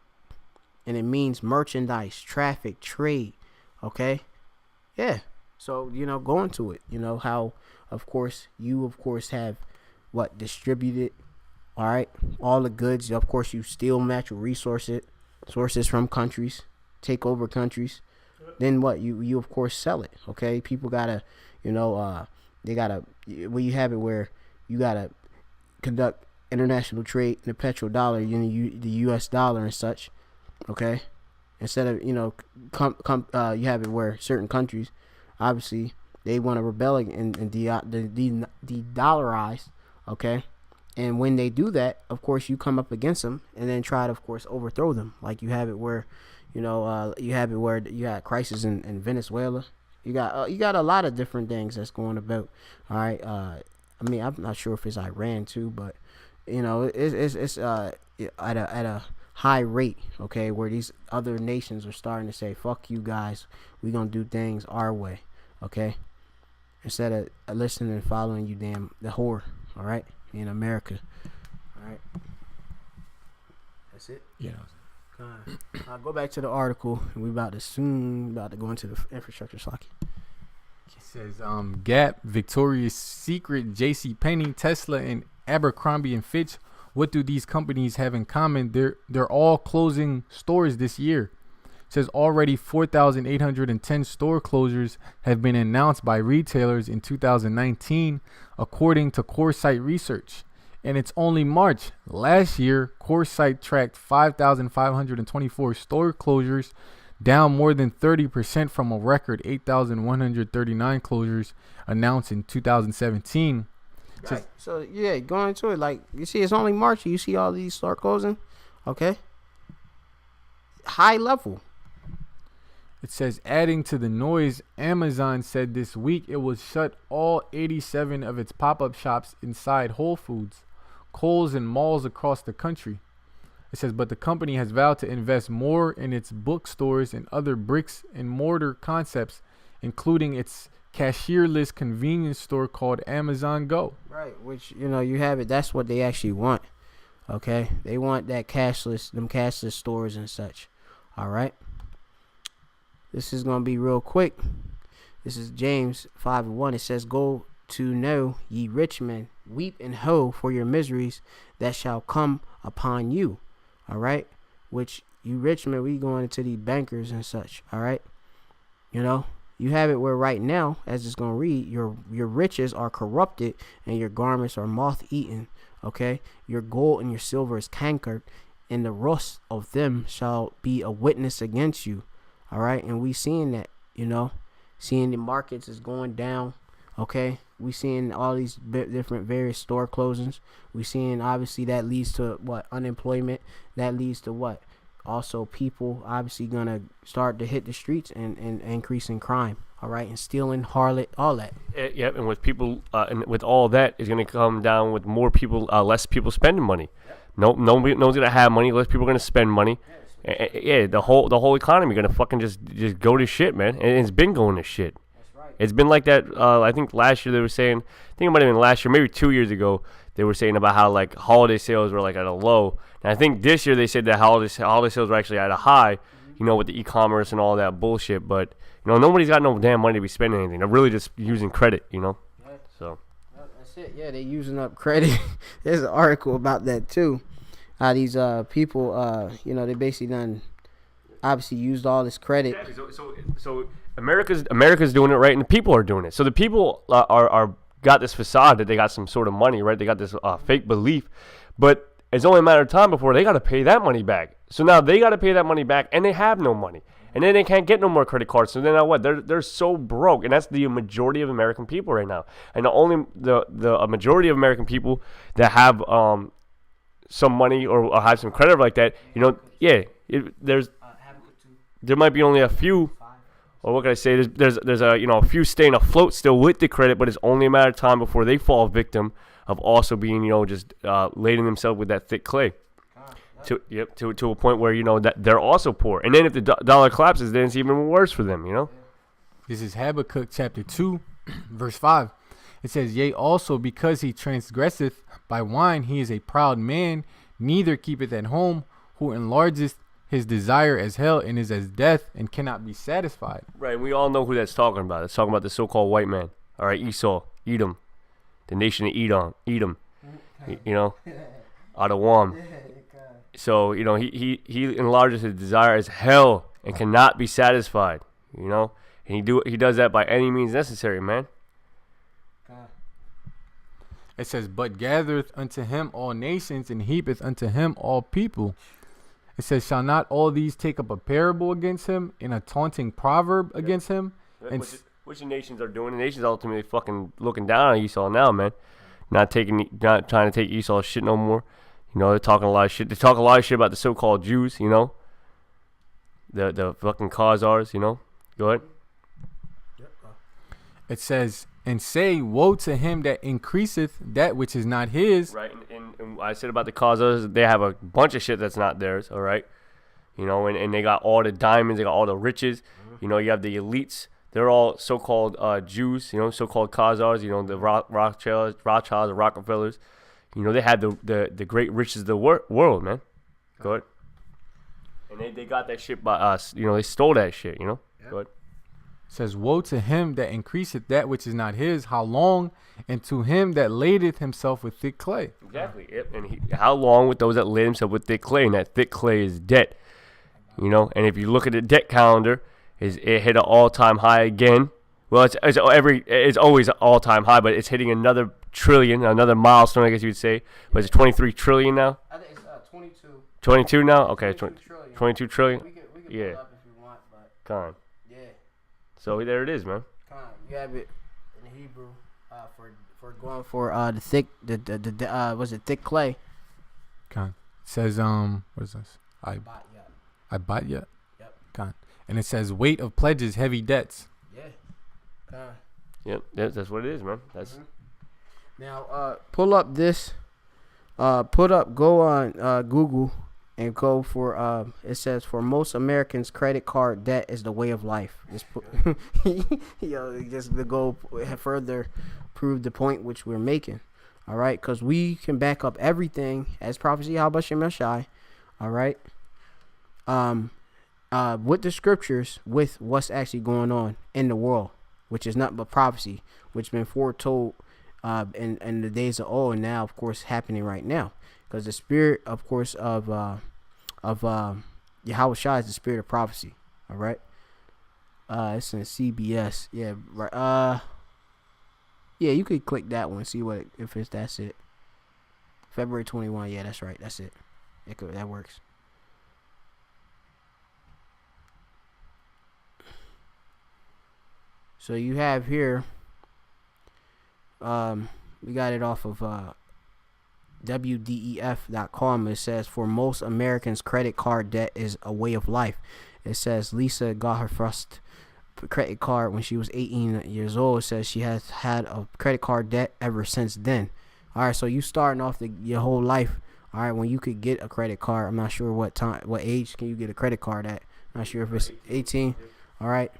and it means merchandise, traffic, trade. Okay, yeah. So go into it. How of course you have what distributed. All right, all the goods. Of course, you steal natural sources from countries, take over countries. Then what? You of course sell it. Okay, people gotta, they gotta. Well, you have it where you gotta conduct international trade in the petrodollar, the U.S. dollar and such. Okay, instead of you have it where certain countries, obviously, they want to rebel and de-dollarize. Okay. And when they do that, of course, you come up against them and then try to, of course, overthrow them. Like you have it where, you got crisis in Venezuela. You got a lot of different things that's going about. All right. I'm not sure if it's Iran too, but it's at a high rate. Okay, where these other nations are starting to say, "Fuck you guys, we gonna do things our way." Okay, instead of listening and following you, the whore. All right. In America. All right. That's it? Yeah. I'll go back to the article, and we're about to go into the infrastructure slot. It says Gap, Victoria's Secret, JCPenney, Tesla, and Abercrombie and Fitch. What do these companies have in common? They're all closing stores this year. It says already 4,810 store closures have been announced by retailers in 2019, according to CoreSite Research. And it's only March. Last year, CoreSite tracked 5,524 store closures, down more than 30% from a record 8,139 closures announced in 2017. Right. So, yeah, going into it, like, you see, it's only March. You see all these store closing. Okay. High level. It says, adding to the noise, Amazon said this week it will shut all 87 of its pop-up shops inside Whole Foods. Kohl's and malls across the country. It says, but the company has vowed to invest more in its bookstores and other bricks and mortar concepts, including its cashierless convenience store called Amazon Go. Right, which, you have it. That's what they actually want. Okay, they want them cashless stores and such. All right. This is gonna be real quick. This is James 5:1. It says, "Go to know, ye rich men, weep and hoe for your miseries that shall come upon you." All right, which you rich men, we going into the bankers and such. All right, you have it where right now, as it's gonna read, your riches are corrupted and your garments are moth eaten. Okay, your gold and your silver is cankered, and the rust of them shall be a witness against you. All right, and we seeing that, seeing the markets is going down. Okay, we seeing all these different various store closings. We seeing obviously that leads to what? Unemployment. That leads to what? Also, people obviously gonna start to hit the streets and increasing crime. All right, and stealing, harlot, all that. Yep, and with people, and with all that, is going to come down with more people, less people spending money. Yep. Nobody's going to have money. Less people are going to spend money. Yeah, the whole economy going to fucking just go to shit, man. And it's been going to shit. That's right. It's been like that. I think last year they were saying. I think it might have been last year, maybe 2 years ago. They were saying about how like holiday sales were like at a low. And I think this year they said that holiday sales were actually at a high. With the e-commerce and all that bullshit, but nobody's got no damn money to be spending anything. They're really just using credit, So that's it. Yeah, they're using up credit. There's an article about that too. How these people, they basically done obviously used all this credit. Exactly. So America's doing it right, and the people are doing it. So the people are got this facade that they got some sort of money, right? They got this fake belief, but it's only a matter of time before they got to pay that money back. So now they got to pay that money back, and they have no money. And then they can't get no more credit cards. So then now what? They're so broke, and that's the majority of American people right now. And the majority of American people that have some money or have some credit like that, there might be only a few. Or what can I say? There's a few staying afloat still with the credit, but it's only a matter of time before they fall victim of also being just lading themselves with that thick clay. To a point where that they're also poor, and then if the dollar collapses, then it's even worse for them. This is Habakkuk chapter 2, verse 5. It says, "Yea, also because he transgresseth by wine, he is a proud man, neither keepeth at home, who enlargeth his desire as hell, and is as death, and cannot be satisfied." Right, we all know who that's talking about. It's talking about the so-called white man. All right, Esau, Edom, the nation of Edom. Adawam. So he enlarges his desire as hell and cannot be satisfied. And he does that by any means necessary, man. It says, "But gathereth unto him all nations, and heapeth unto him all people." It says, "Shall not all these take up a parable against him, and a taunting proverb against him?" And Which the nations are doing. The nations ultimately fucking looking down on Esau now, man. Not trying to take Esau's shit no more. They're talking a lot of shit. They talk a lot of shit about the so-called Jews, the fucking Khazars, Go ahead. It says, "And say, woe to him that increaseth that which is not his." Right, and I said about the Khazars, they have a bunch of shit that's not theirs, all right? And they got all the diamonds, they got all the riches. You have the elites. They're all so-called Jews, so-called Khazars, the Rothschilds, the Rockefellers. They had the great riches of the world, man. Go ahead. And they got that shit by us. They stole that shit, Go ahead. It says, "Woe to him that increaseth that which is not his, how long? And to him that ladeth himself with thick clay." Exactly. Yep. And how long with those that lay themselves with thick clay? And that thick clay is debt. And if you look at the debt calendar, it hit an all-time high again. Well, it's always an all-time high, but it's hitting another trillion, another milestone, I guess you would say. Was it 23 trillion now? I think it's 22. 22 now? Okay, 22 trillion. We can Yeah. pull up if you want, but Con. yeah. So there it is, man. You have it in Hebrew for going for the thick was it thick clay? Con. It says, what is this? I bought yet. Yep. Con. And it says, "Weight of pledges, heavy debts." Yeah. Yep, that's what it is, man. That's Now pull up this Go on Google and go for it says for most Americans, credit card debt is the way of life. Just put, just to go further prove the point which we're making. All right, because we can back up everything as prophecy Habashim Yashai. All right, with the scriptures, with what's actually going on in the world, which is not but prophecy, which has been foretold in the days of old, and now, of course, happening right now. Because the spirit, of course, of Yahweh Shai is the spirit of prophecy. All right, it's in CBS. Yeah, right. Yeah, you could click that one, see what if it's that's it. February 21. Yeah, that's right. That's it. That works. So you have here. We got it off of WDEF.com. It says for most Americans, credit card debt is a way of life. It says Lisa got her first credit card when she was 18 years old. It says she has had a credit card debt ever since then. All right, so you starting off your whole life. All right, when you could get a credit card, I'm not sure what age can you get a credit card at. Not sure if it's 18. All right,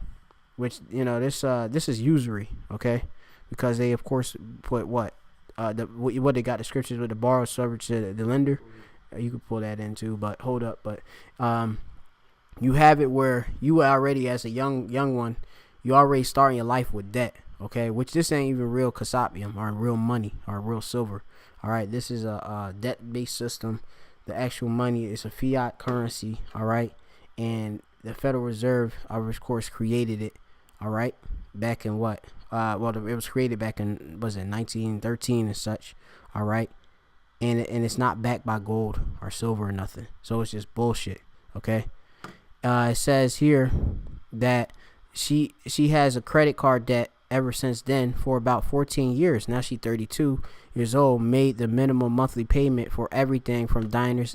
which this is usury, okay, because they of course put what they got the scriptures with the borrower servant to the lender. You could pull that in too, but hold up, but you have it where you already, as a young one, you already starting your life with debt, okay? Which this ain't even real casapium or real money or real silver. All right, this is a debt-based system. The actual money is a fiat currency, all right? And the Federal Reserve, of course, created it, all right? Back in what? It was created back in 1913 and such, all right? And it's not backed by gold or silver or nothing. So it's just bullshit, okay? It says here that she has a credit card debt ever since then for about 14 years. Now she's 32 years old, made the minimum monthly payment for everything from diners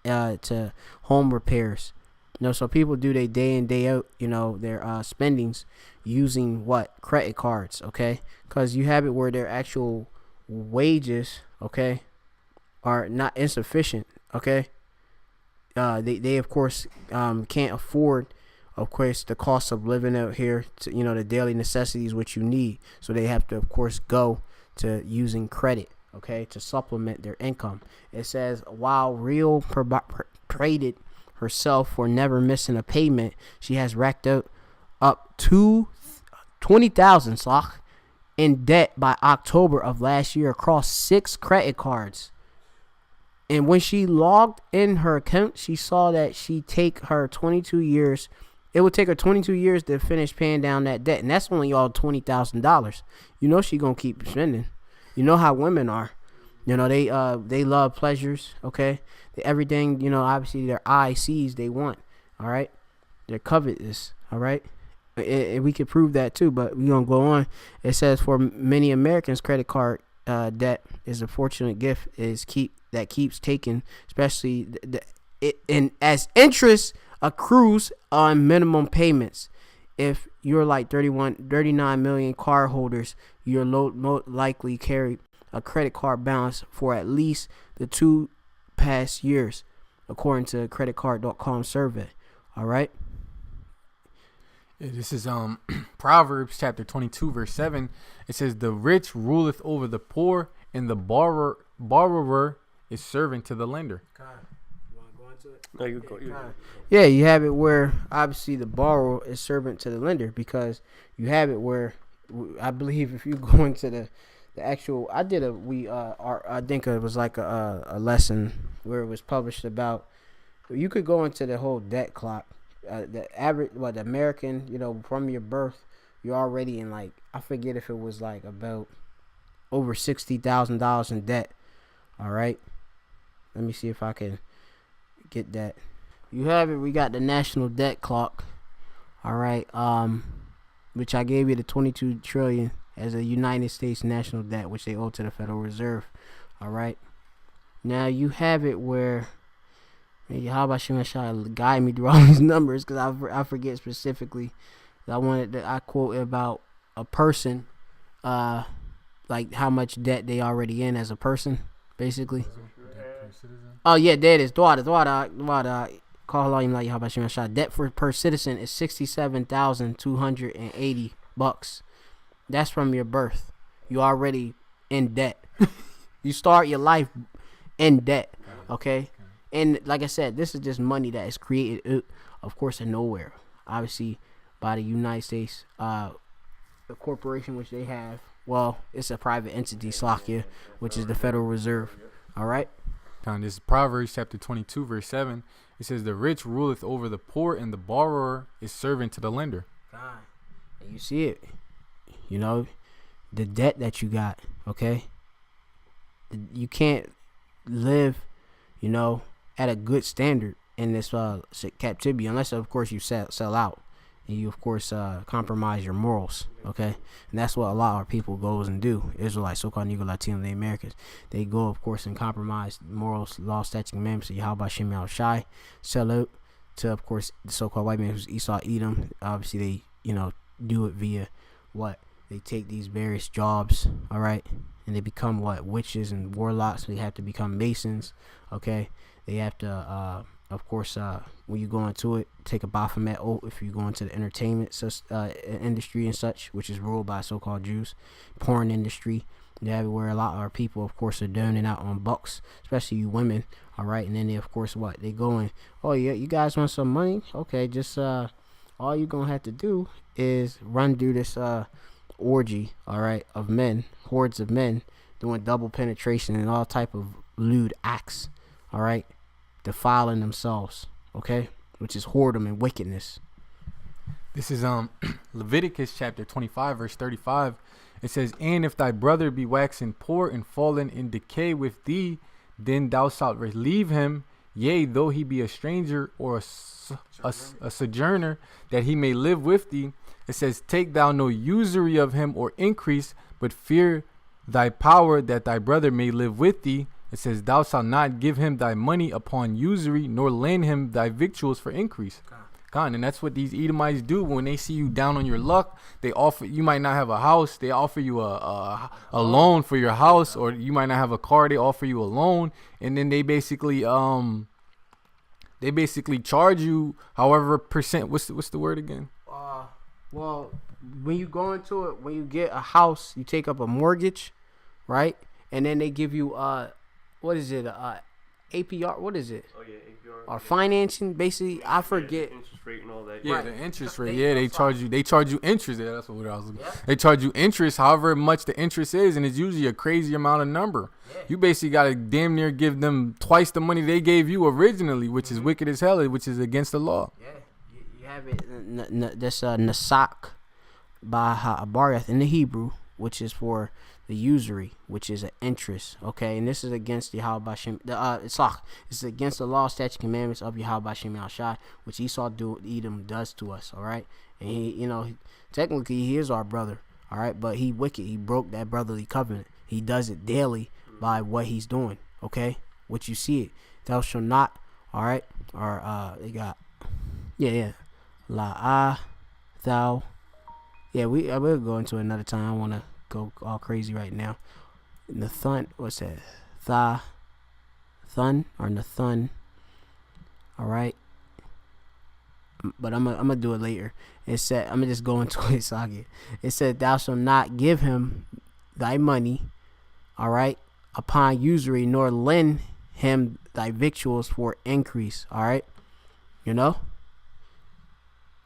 to home repairs. So people do their day in, day out, their spendings using credit cards, okay? Because you have it where their actual wages, okay, are not insufficient, okay? They of course can't afford, of course, the cost of living out here, to, the daily necessities which you need. So they have to, of course, go to using credit, okay, to supplement their income. It says while Real traded herself for never missing a payment, she has racked up to 20,000 in debt by October of last year across 6 credit cards. And when she logged in her account, she saw that it would take her 22 years to finish paying down that debt. And that's only all $20,000. She gonna keep spending. You know how women are. They love pleasures, okay? Everything, obviously their eye sees they want, all right? They're covetous, all right? We could prove that too, but we're going to go on. It says for many Americans, credit card debt is a fortunate gift that keeps taking, especially as interest accrues on minimum payments. If you're like 39 million card holders, you're most likely carry a credit card balance for at least the 2 past years, according to a creditcard.com survey. All right. Yeah, this is Proverbs chapter 22 verse 7. It says the rich ruleth over the poor, and the borrower is servant to the lender. You want to go into it? No, you go. Yeah, you have it where obviously the borrower is servant to the lender, because you have it where I believe if you go into the actual, I think it was like a lesson where it was published about, you could go into the whole debt clock. The average, the American, from your birth, you're already in I forget if it was about over $60,000 in debt. All right, let me see if I can get that. You have it. We got the national debt clock. All right, which I gave you the 22 trillion as a United States national debt, which they owe to the Federal Reserve. All right, now you have it where. How about Shimon Shai guide me through all these numbers, because I forget specifically. I quote about a person, how much debt they already in as a person, basically. Oh yeah, there it is. Dwada. Call Allah like how about you? Debt for per citizen is $67,280. That's from your birth. You already in debt. You start your life in debt. Okay, and like I said, this is just money that is created, of course, in nowhere. Obviously, by the United States, the corporation which they have. Well, it's a private entity, Slovakia, which is the Federal Reserve. All right. Now, this is Proverbs chapter 22, verse 7. It says, "The rich ruleth over the poor, and the borrower is servant to the lender." And you see it. You know, the debt that you got. Okay. You can't live, you know, at a good standard in this captivity, unless of course you sell out. And you, of course, compromise your morals, okay? And that's what a lot of our people goes and do. Israelites, so-called Negro, Latino, the Americans. They go, of course, and compromise morals, law, statutes, commandments of Yahweh Shem Yahweh Shai. Sell out to, of course, the so-called white man who's Esau, Edom. Obviously, they, you know, do it via what? They take these various jobs, all right? And they become what? Witches and warlocks. They have to become masons, okay? They have to... of course, when you go into it, take a Baphomet oath if you go into the entertainment industry and such, which is ruled by so-called Jews. Porn industry, where a lot of our people, of course, are doning out on bucks, especially you women, all right? And then they, of course, what? They going, oh, yeah, you guys want some money? Okay, just all you're going to have to do is run through this orgy, all right, of men, hordes of men, doing double penetration and all type of lewd acts, all right? Defiling themselves, okay, which is whoredom and wickedness. This is Leviticus chapter 25, verse 35. It says, "And if thy brother be waxen poor and fallen in decay with thee, then thou shalt relieve him, yea, though he be a stranger or a sojourner, that he may live with thee." It says, "Take thou no usury of him or increase, but fear thy power, that thy brother may live with thee." It says, "Thou shalt not give him thy money upon usury, nor lend him thy victuals for increase." And that's what these Edomites do when they see you down on your luck. They offer, you might not have a house, they offer you a loan for your house, or you might not have a car, they offer you a loan, and then they basically charge you however percent. What's the word again? Well, when you go into it, when you get a house, you take up a mortgage, right? And then they give you what is it? APR. What is it? Oh yeah, APR. Or financing, basically. I forget. Interest rate and all that. Yeah, Right. the interest rate. Yeah, they charge you. They charge you interest. Yeah, that's what I was looking. Yeah. They charge you interest, however much the interest is, and it's usually a crazy amount of number. Yeah. You basically gotta damn near give them twice the money they gave you originally, which is wicked as hell, which is against the law. Yeah, you have it. This Nasak Barath in the Hebrew, which is for the usury, which is an interest, okay, and this is against the Halbashim. It's against the law, statute, commandments of Yahweh Al Shai, which Esau Edom does to us, all right. And he, you know, technically he is our brother, all right, but he wicked. He broke that brotherly covenant. He does it daily by what he's doing, okay. What you see it, thou shalt not, all right, or they got, thou, we'll go into it another time. I want to go all crazy right now. Nathun, what's that? Nathun. All right, but I'm gonna do it later. It said I'm gonna just go into it. Saga. It said, "Thou shalt not give him thy money, all right, upon usury, nor lend him thy victuals for increase." All right, you know.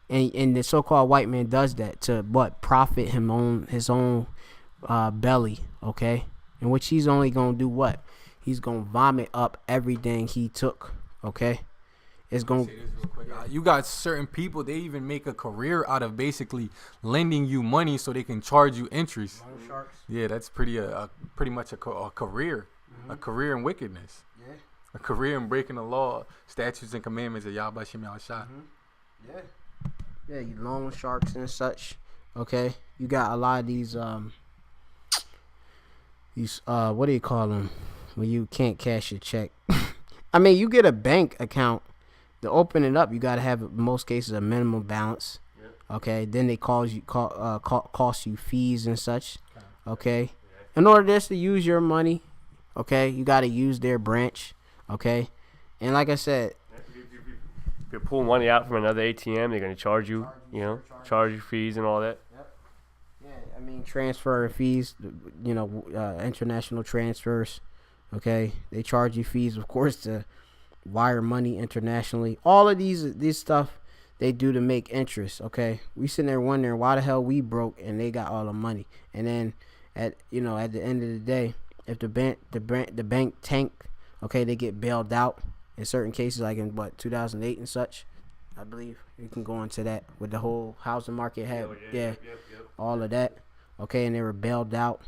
And the so-called white man does that to profit him on his own belly, okay? In which he's only gonna do what? He's gonna vomit up everything he took, okay? It's gonna. You got certain people, they even make a career out of basically lending you money so they can charge you interest. Yeah, that's pretty much a career, a career in wickedness, a career in breaking the law, statutes and commandments of Yahweh Shem Yahweh Shai. Yeah, you loan sharks and such. Okay, you got a lot of these what do you call them when you can't cash your check? I mean, you get a bank account to open it up. You gotta have in most cases a minimum balance. Okay, then they cost you fees and such. Okay, in order just to use your money, okay, you gotta use their branch. Okay, and like I said, If you're pulling money out from another ATM, they're gonna charge you, charge you fees and all that. yeah, I mean transfer fees, international transfers. Okay, they charge you fees, of course, to wire money internationally. All of these stuff they do to make interest. Okay, we sitting there wondering why the hell we broke and they got all the money, and then at the end of the day, if the bank tank, okay, they get bailed out in certain cases, like in 2008 and such. I believe you can go into that with the whole housing market all of that. Okay, and they were bailed out.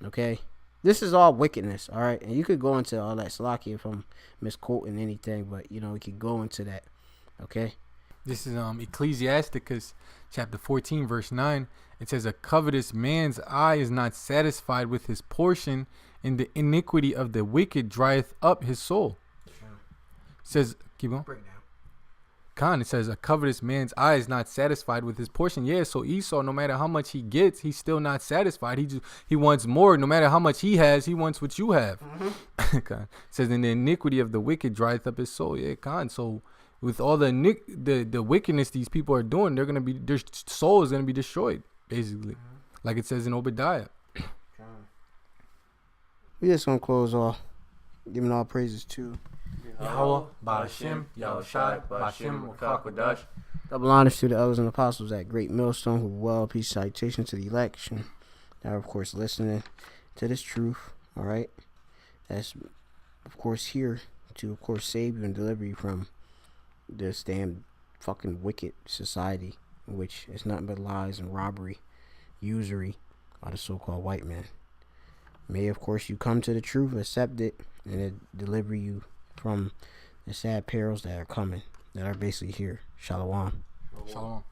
Okay, this is all wickedness. All right, and you could go into all that. Salaki if I'm misquoting anything, but we could go into that. Okay. This is Ecclesiasticus chapter 14 verse 9. It says, a covetous man's eye is not satisfied with his portion, and the iniquity of the wicked drieth up his soul. It says, keep going. It says, a covetous man's eye is not satisfied with his portion. Yeah, so Esau, no matter how much he gets, he's still not satisfied. He wants more. No matter how much he has, he wants what you have. It says, and the iniquity of the wicked drieth up his soul. Yeah, so with all the wickedness these people are doing, their soul is gonna be destroyed, basically, like it says in Obadiah. We just gonna close off, giving all praises to Yahweh, Ba'ashem, Yahushai, Ba'ashem, Wakakwadash. double honors to the elders and apostles at Great Millstone, who well, peace, salutations to the election that are, of course, listening to this truth. All right, that's of course here to, of course, save you and deliver you from this damn fucking wicked society, in which it's nothing but lies and robbery, usury by the so-called white man. May, of course, you come to the truth, accept it, and it deliver you from the sad perils that are coming, that are basically here. Shalom. Shalom.